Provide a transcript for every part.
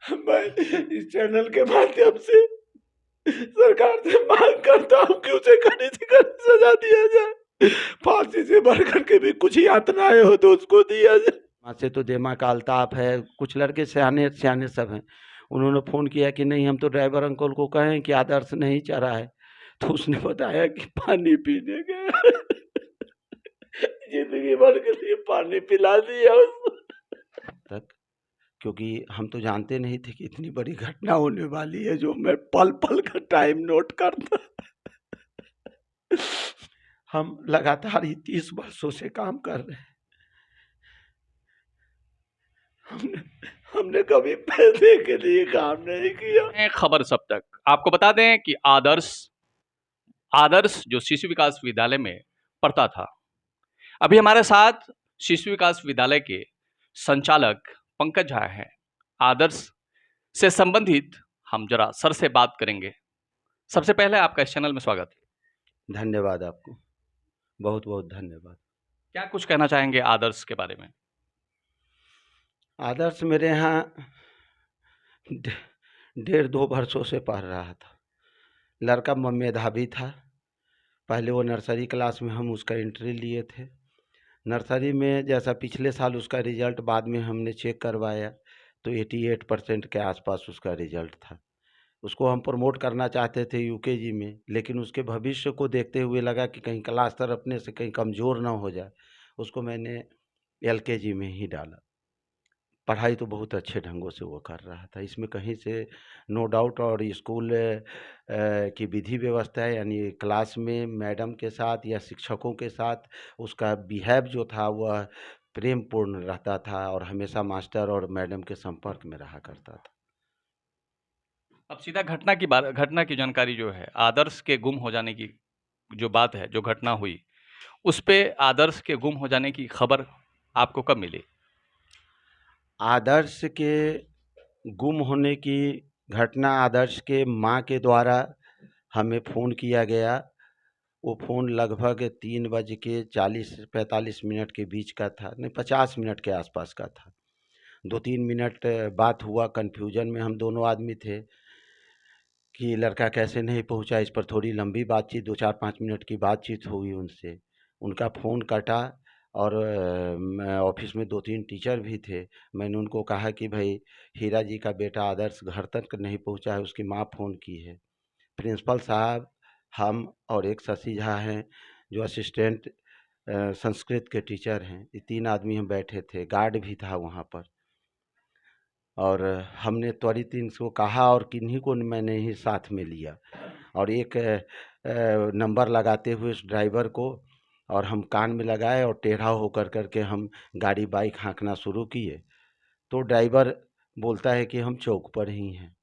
मैं इस चैनल के माध्यम से सरकार से मांग करता हूँ कि उसे कड़ी से कड़ी सजा दिया जाए। फांसी से बढ़ करके भी कुछ यातनाएं हो तो उसको दिया जाए। वहाँ से तो दिमाग का अल्ताफ है, कुछ लड़के सियाने सियाने सब हैं। उन्होंने फ़ोन किया कि नहीं हम तो ड्राइवर अंकल को कहें कि आदर्श नहीं चढ़ा है, तो उसने बताया कि पानी पीने गया। जिंदगी भर के लिए पानी पिला दिया उसको तक, क्योंकि हम तो जानते नहीं थे कि इतनी बड़ी घटना होने वाली है, जो मैं पल पल का टाइम नोट करता। हम लगातार ही 30 वर्षों से काम कर रहे हैं। हमने हमने कभी पैसे के लिए काम नहीं किया। खबर सब तक आपको बता दें कि आदर्श आदर्श जो शिशु विकास विद्यालय में पढ़ता था, अभी हमारे साथ शिशु विकास विद्यालय के संचालक पंकज झा हैं। आदर्श से संबंधित हम जरा सर से बात करेंगे। सबसे पहले आपका इस चैनल में स्वागत है। धन्यवाद आपको, बहुत बहुत धन्यवाद। क्या कुछ कहना चाहेंगे आदर्श के बारे में? आदर्श मेरे यहाँ 1.5-2 वर्षों से पढ़ रहा था। लड़का मेधावी था। पहले वो नर्सरी क्लास में हम उसका एंट्री लिए थे। नर्सरी में जैसा पिछले साल उसका रिजल्ट बाद में हमने चेक करवाया तो 88% के आसपास उसका रिजल्ट था। उसको हम प्रमोट करना चाहते थे यूकेजी में, लेकिन उसके भविष्य को देखते हुए लगा कि कहीं क्लास स्तर अपने से कहीं कमज़ोर ना हो जाए, उसको मैंने एलकेजी में ही डाला। पढ़ाई तो बहुत अच्छे ढंगों से वो कर रहा था, इसमें कहीं से नो डाउट। और स्कूल की विधि व्यवस्था है, यानी क्लास में मैडम के साथ या शिक्षकों के साथ उसका बिहेव जो था वह प्रेमपूर्ण रहता था और हमेशा मास्टर और मैडम के संपर्क में रहा करता था। अब सीधा घटना की जानकारी जो है, आदर्श के गुम हो जाने की जो बात है, जो घटना हुई, उस पे आदर्श के गुम हो जाने की खबर आपको कब मिली? आदर्श के गुम होने की घटना आदर्श के माँ के द्वारा हमें फ़ोन किया गया। वो फ़ोन लगभग 3:40-45 के बीच का था, नहीं 50 मिनट के आसपास का था। 2-3 मिनट बात हुआ, कन्फ्यूजन में हम दोनों आदमी थे कि लड़का कैसे नहीं पहुंचा। इस पर थोड़ी लंबी बातचीत, 2-4-5 मिनट की बातचीत हुई उनसे। उनका फ़ोन कटा और ऑफिस में 2-3 टीचर भी थे। मैंने उनको कहा कि भाई हीरा जी का बेटा आदर्श घर तक नहीं पहुंचा है, उसकी माँ फ़ोन की है। प्रिंसिपल साहब, हम और एक शशि झा हैं जो असिस्टेंट संस्कृत के टीचर हैं, ये 3 आदमी हम बैठे थे। गार्ड भी था वहाँ पर। और हमने त्वरित इनको कहा और किन्हीं को मैंने ही साथ में लिया और एक नंबर लगाते हुए उस ड्राइवर को और हम कान में लगाए और टेढ़ा होकर करके हम गाड़ी बाइक हाँकना शुरू किए। तो ड्राइवर बोलता है कि हम चौक पर ही हैं।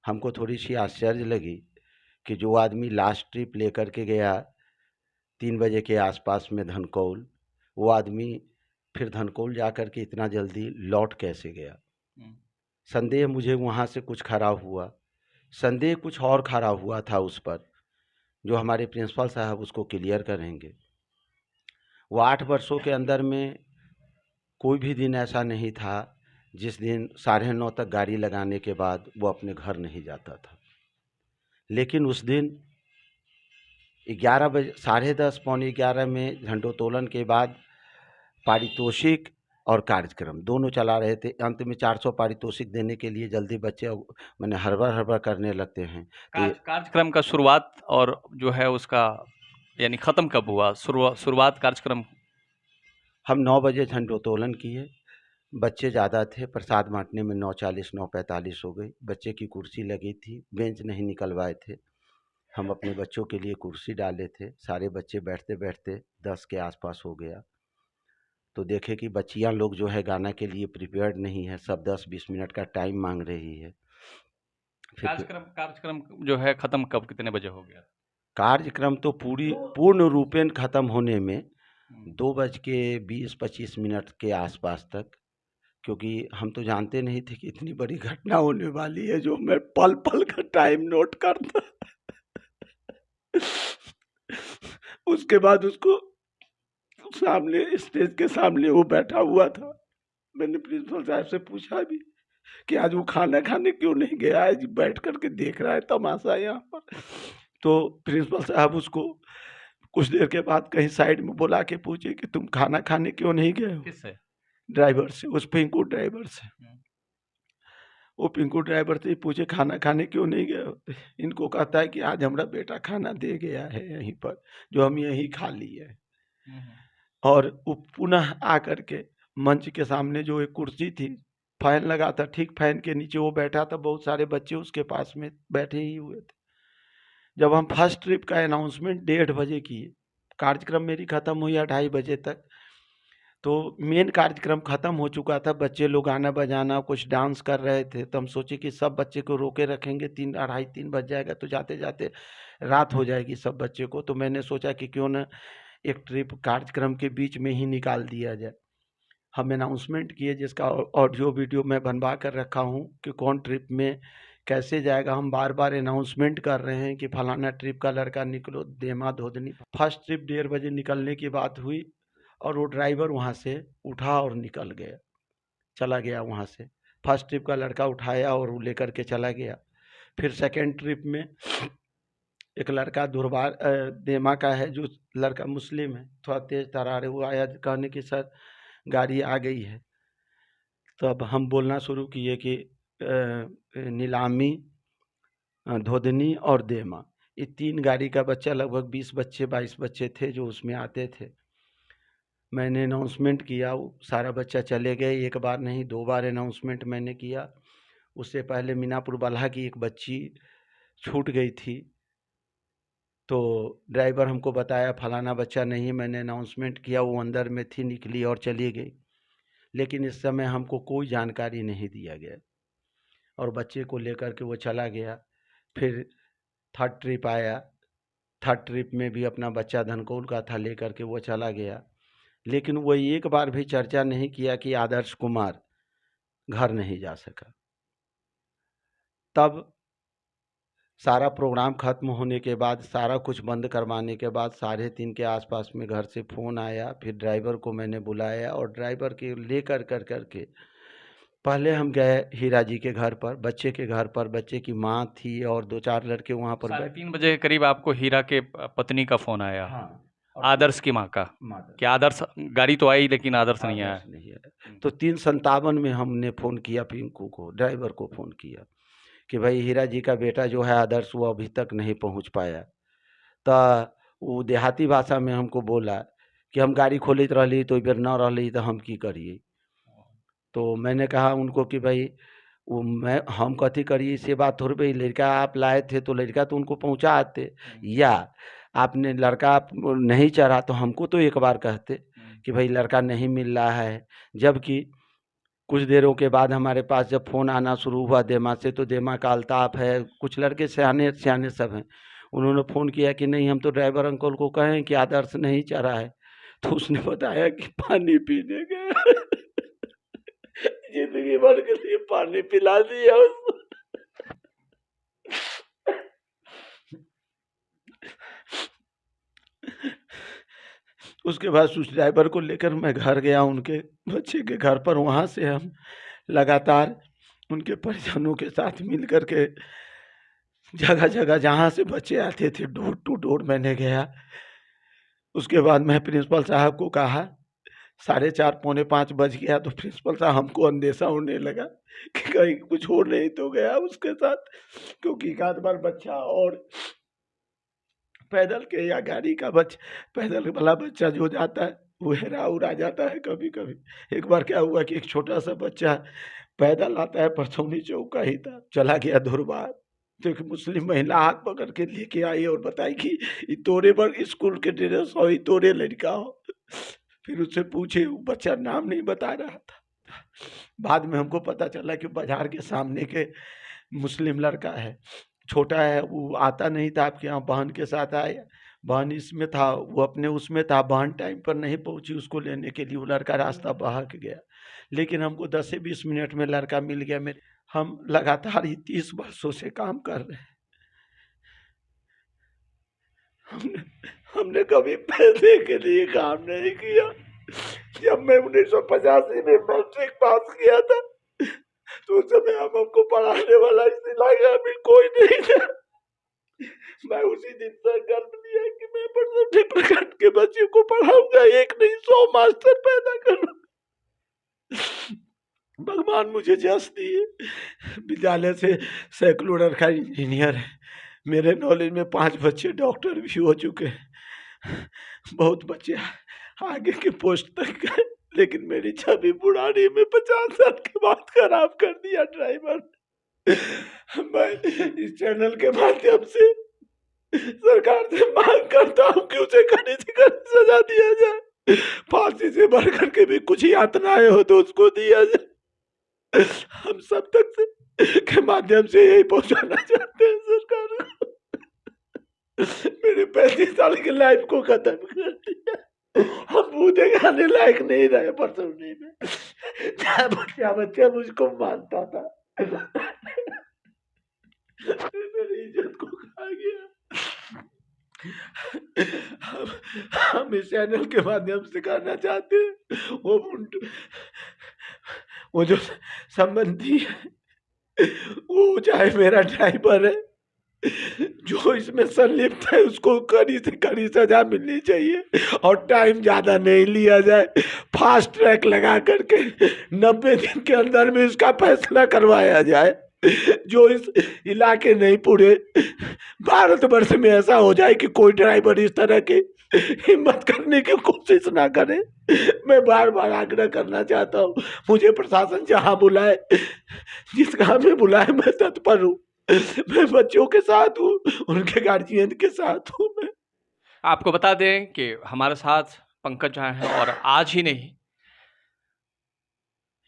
हमको थोड़ी सी आश्चर्य लगी कि जो आदमी लास्ट ट्रिप लेकर के गया 3 बजे के आसपास में धनकौल, वो आदमी फिर धनकौल जा कर के इतना जल्दी लौट कैसे गया। संदेह मुझे वहाँ से कुछ खड़ा हुआ। संदेह कुछ और खड़ा हुआ था उस पर, जो हमारे प्रिंसिपल साहब उसको क्लियर करेंगे। वो 8 वर्षों के अंदर में कोई भी दिन ऐसा नहीं था जिस दिन 9:30 तक गाड़ी लगाने के बाद वो अपने घर नहीं जाता था। लेकिन उस दिन 11 बजे, 10:30 पौने 11 में झंडोत्तोलन के बाद पारितोषिक और कार्यक्रम दोनों चला रहे थे। अंत में 400 पारितोषिक देने के लिए जल्दी बच्चे मैंने हड़बड़ करने लगते हैं। तो कार्यक्रम का शुरुआत और जो है उसका यानी ख़त्म कब हुआ? शुरुआत कार्यक्रम हम 9 बजे झंडोत्तोलन किए। बच्चे ज़्यादा थे, प्रसाद बांटने में 9:40 9:45 हो गई। बच्चे की कुर्सी लगी थी, बेंच नहीं निकलवाए थे। हम अपने बच्चों के लिए कुर्सी डाले थे। सारे बच्चे बैठते बैठते 10 के आसपास हो गया। तो देखे कि बच्चियां लोग जो है गाना के लिए प्रिपेयर्ड नहीं है, सब 10-20 मिनट का टाइम मांग रही है। कार्यक्रम जो है ख़त्म कब, कितने बजे हो गया? कार्यक्रम तो पूर्ण रूपेण ख़त्म होने में 2:20-25 के आसपास तक, क्योंकि हम तो जानते नहीं थे कि इतनी बड़ी घटना होने वाली है, जो मैं पल पल का टाइम नोट करता। उसके बाद उसको सामने, स्टेज के सामने वो बैठा हुआ था। मैंने प्रिंसिपल साहब से पूछा भी कि आज वो खाना खाने क्यों नहीं गया, आज बैठ कर के देख रहा है तमाशा यहाँ पर। तो प्रिंसिपल साहब उसको कुछ देर के बाद कहीं साइड में बुला के पूछे कि तुम खाना खाने क्यों नहीं गए हो? किससे? ड्राइवर से, उस पिंकू ड्राइवर से। वो पिंकू ड्राइवर से ही पूछे खाना खाने क्यों नहीं गए हो? इनको कहता है कि आज हमारा बेटा खाना दे गया है यहीं पर, जो हम यहीं खा लिए। और वो पुनः आकर के मंच के सामने जो एक कुर्सी थी, फैन लगा था, ठीक फैन के नीचे वो बैठा था, बहुत सारे बच्चे उसके पास में बैठे ही हुए थे। जब हम फर्स्ट ट्रिप का अनाउंसमेंट 1:30 बजे किए, कार्यक्रम मेरी खत्म हुई 2:30 बजे तक, तो मेन कार्यक्रम खत्म हो चुका था, बच्चे लोग गाना बजाना कुछ डांस कर रहे थे। तो हम सोचे कि सब बच्चे को रोके रखेंगे, 2:30 बज जाएगा तो जाते जाते रात हो जाएगी सब बच्चे को। तो मैंने सोचा कि क्यों ना एक ट्रिप कार्यक्रम के बीच में ही निकाल दिया जाए। हम अनाउंसमेंट किए, जिसका ऑडियो वीडियो मैं बनवा कर रखा हूँ कि कौन ट्रिप में कैसे जाएगा। हम बार बार अनाउंसमेंट कर रहे हैं कि फलाना ट्रिप का लड़का निकलो, देमा धोदनी। फर्स्ट ट्रिप 1:30 बजे निकलने की बात हुई और वो ड्राइवर वहाँ से उठा और निकल गया, चला गया वहाँ से। फर्स्ट ट्रिप का लड़का उठाया और वो लेकर के चला गया। फिर सेकेंड ट्रिप में एक लड़का दुर्बार देमा का है, जो लड़का मुस्लिम है, थोड़ा तेज तरार है, वो आया कहने की सर गाड़ी आ गई है। तो अब हम बोलना शुरू किए कि नीलामी, धोदनी और देमा, ये 3 गाड़ी का बच्चा, लगभग 20 बच्चे 22 बच्चे थे जो उसमें आते थे। मैंने अनाउंसमेंट किया, वो सारा बच्चा चले गए। एक बार नहीं 2 बार अनाउंसमेंट मैंने किया। उससे पहले मीनापुर बलहा की एक बच्ची छूट गई थी, तो ड्राइवर हमको बताया फलाना बच्चा नहीं, मैंने अनाउंसमेंट किया, वो अंदर में थी, निकली और चली गई। लेकिन इस समय हमको कोई जानकारी नहीं दिया गया और बच्चे को लेकर के वो चला गया। फिर थर्ड ट्रिप आया, थर्ड ट्रिप में भी अपना बच्चा धनकौल का था, लेकर के वो चला गया। लेकिन वो एक बार भी चर्चा नहीं किया कि आदर्श कुमार घर नहीं जा सका। तब सारा प्रोग्राम खत्म होने के बाद, सारा कुछ बंद करवाने के बाद 3:30 के आसपास में घर से फ़ोन आया। फिर ड्राइवर को मैंने बुलाया और ड्राइवर के लेकर करके पहले हम गए हीरा जी के घर पर, बच्चे के घर पर। बच्चे की माँ थी और 2-4 लड़के वहाँ पर 3:30 बजे करीब आपको हीरा के पत्नी का फोन आया? हाँ, आदर्श की माँ का? क्या आदर्श गाड़ी तो आई लेकिन आदर्श नहीं आया? नहीं आया। तो 3:57 में हमने फ़ोन किया पिंकू को, ड्राइवर को फ़ोन किया कि भाई हीरा जी का बेटा जो है आदर्श, वो अभी तक नहीं पहुँच पाया। तो वो देहाती भाषा में हमको बोला कि हम गाड़ी खोलत रही तो बेर न रही तो हम की करिए। तो मैंने कहा उनको कि भाई वो हम कथी करिए, से बात थोड़ी भाई, लड़का आप लाए थे तो लड़का तो उनको पहुंचा आते, या आपने लड़का आप नहीं चढ़ा तो हमको तो एक बार कहते कि भाई लड़का नहीं मिल रहा है। जबकि कुछ देरों के बाद हमारे पास जब फ़ोन आना शुरू हुआ देमा से, तो देमा का अल्ताफ़ है, कुछ लड़के सियाने सियाने सब हैं, उन्होंने फ़ोन किया कि नहीं हम तो ड्राइवर अंकल को कहें कि आदर्श नहीं चढ़ा है। तो उसने बताया कि पानी पीने गया। जिंदगी भर के लिए पानी पिला दिया उसको। उसके बाद उस ड्राइवर को लेकर मैं घर गया उनके बच्चे के घर पर। वहाँ से हम लगातार उनके परिजनों के साथ मिल कर के जगह जगह जहाँ से बच्चे आते थे डोर टू डोर मैंने गया। उसके बाद मैं प्रिंसिपल साहब को कहा, 4:30 पौने 5 बज गया, तो प्रिंसिपल साहब हमको अंदेशा होने लगा कि कहीं कुछ हो नहीं तो गया उसके साथ, क्योंकि एक आध बार बच्चा और पैदल के या गाड़ी का पैदल वाला बच्चा जो जाता है वो हेरा उड़ा जाता है कभी कभी। एक बार क्या हुआ कि एक छोटा सा बच्चा पैदल आता है, परसौनी चौक का ही था, चला गया धुरबार। तो एक मुस्लिम महिला हाथ पकड़ के लेके आई और बताई कि ये तोरे पर स्कूल के ड्रेस हो, ये तोरे लड़का हो। फिर उससे पूछे, वो बच्चा नाम नहीं बता रहा था। बाद में हमको पता चला कि बाजार के सामने के मुस्लिम लड़का है, छोटा है, वो आता नहीं था आपके यहाँ, बहन के साथ आया, बहन इसमें था, वो अपने उसमें था, बहन टाइम पर नहीं पहुंची उसको लेने के लिए, वो लड़का रास्ता बहक गया। लेकिन हमको 10 से 20 मिनट में लड़का मिल गया। मेरे हम लगातार ही 30 वर्षों से काम कर रहे हैं। हमने कभी पैसे के लिए काम नहीं किया। जब मैं 1985 में मैट्रिक पास किया था, तो उस समय हम हमको पढ़ाने वाला इसी लगा अभी कोई नहीं था। मैं उसी दिन संकल्प लिया कि मैं परसौनी प्रखंड के बच्चों को पढ़ाऊंगा, एक नहीं 100 मास्टर पैदा करूंगा। भगवान मुझे जस दिए, विद्यालय से सैकड़ों लड़का इंजीनियर है, मेरे नॉलेज में 5 बच्चे डॉक्टर भी हो चुके हैं, बहुत बच्चे आगे के पोस्ट तक गए, लेकिन मेरी छवि बुढ़ानी में 50 साल के बाद खराब कर दिया ड्राइवर। मैं इस चैनल के माध्यम से सरकार से मांग करता हूँ कि उसे कड़ी से कड़ी सजा दिया जाए, फांसी से बढ़ करके भी कुछ यातनाएं हो तो उसको दिया जाए। हम सब तक से के माध्यम से यही पहुंचाना चाहते हैं सरकार को। मेरे 35 साल की लाइफ को खत्म कर दिया, हम बूढ़े खाने लायक नहीं रहे परसौनी में। बच्चा मुझको मानता था, मेरी इज्जत को खा गया। हम इस चैनल के माध्यम से कहना चाहते हैं, वो जो संबंधी है, वो चाहे मेरा ड्राइवर है, जो इसमें संलिप्त है उसको कड़ी से कड़ी सजा मिलनी चाहिए और टाइम ज़्यादा नहीं लिया जाए। फास्ट ट्रैक लगा करके 90 दिन के अंदर में इसका फैसला करवाया जाए, जो इस इलाके नहीं पूरे भारतवर्ष में ऐसा हो जाए कि कोई ड्राइवर इस तरह की हिम्मत करने की कोशिश ना करे। मैं बार बार आग्रह करना चाहता हूँ, मुझे प्रशासन जहाँ बुलाए, जिस काम में बुलाए, मैं तत्पर हूँ। मैं बच्चों के साथ हूँ, उनके गार्जियन के साथ हूँ। मैं आपको बता दें कि हमारे साथ पंकज झा हैं, और आज ही नहीं,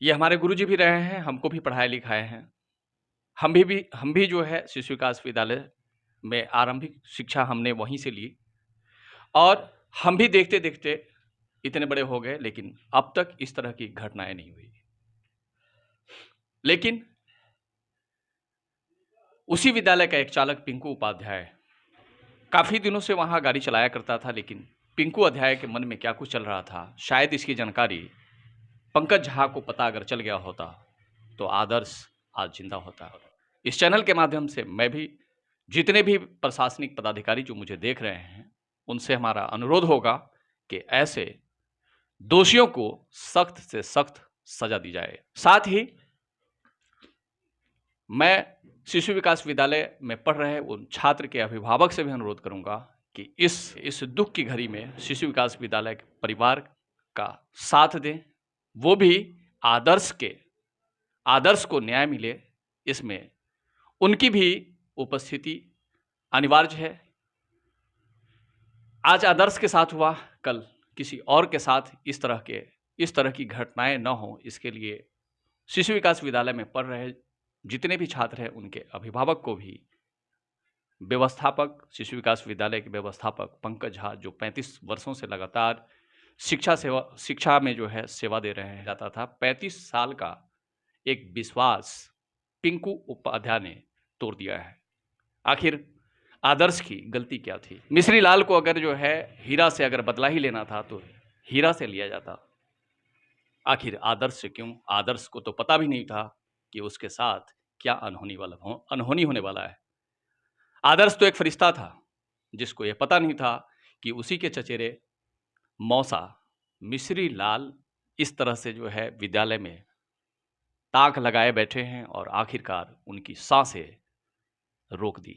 ये हमारे गुरुजी भी रहे हैं, हमको भी पढ़ाए लिखाए हैं। हम भी जो है शिशु विकास विद्यालय में आरंभिक शिक्षा हमने वहीं से ली, और हम भी देखते देखते इतने बड़े हो गए, लेकिन अब तक इस तरह की घटनाएं नहीं हुई। लेकिन उसी विद्यालय का एक चालक पिंकू उपाध्याय काफी दिनों से वहां गाड़ी चलाया करता था, लेकिन पिंकू अध्याय के मन में क्या कुछ चल रहा था, शायद इसकी जानकारी पंकज झा को पता अगर चल गया होता तो आदर्श आज जिंदा होता। इस चैनल के माध्यम से मैं भी, जितने भी प्रशासनिक पदाधिकारी जो मुझे देख रहे हैं, उनसे हमारा अनुरोध होगा कि ऐसे दोषियों को सख्त से सख्त सजा दी जाए। साथ ही मैं शिशु विकास विद्यालय में पढ़ रहे उन छात्र के अभिभावक से भी अनुरोध करूंगा कि इस दुख की घड़ी में शिशु विकास विद्यालय के परिवार का साथ दें, वो भी आदर्श को न्याय मिले, इसमें उनकी भी उपस्थिति अनिवार्य है। आज आदर्श के साथ हुआ, कल किसी और के साथ इस तरह की घटनाएं न हो, इसके लिए शिशु विकास विद्यालय में पढ़ रहे जितने भी छात्र हैं, उनके अभिभावक को भी व्यवस्थापक, शिशु विकास विद्यालय के व्यवस्थापक पंकज झा, जो 35 वर्षों से लगातार शिक्षा में जो है सेवा दे रहे हैं जाता था, 35 साल का एक विश्वास पिंकू उपाध्याय ने तोड़ दिया है। आखिर आदर्श की गलती क्या थी? मिश्री लाल को अगर जो है हीरा से अगर बदला ही लेना था तो हीरा से लिया जाता, आखिर आदर्श से क्यों? आदर्श को तो पता भी नहीं था कि उसके साथ क्या अनहोनी होने वाला है। आदर्श तो एक फरिश्ता था, जिसको यह पता नहीं था कि उसी के चचेरे मौसा मिश्री लाल इस तरह से जो है विद्यालय में ताक लगाए बैठे हैं और आखिरकार उनकी सांसें रोक दी।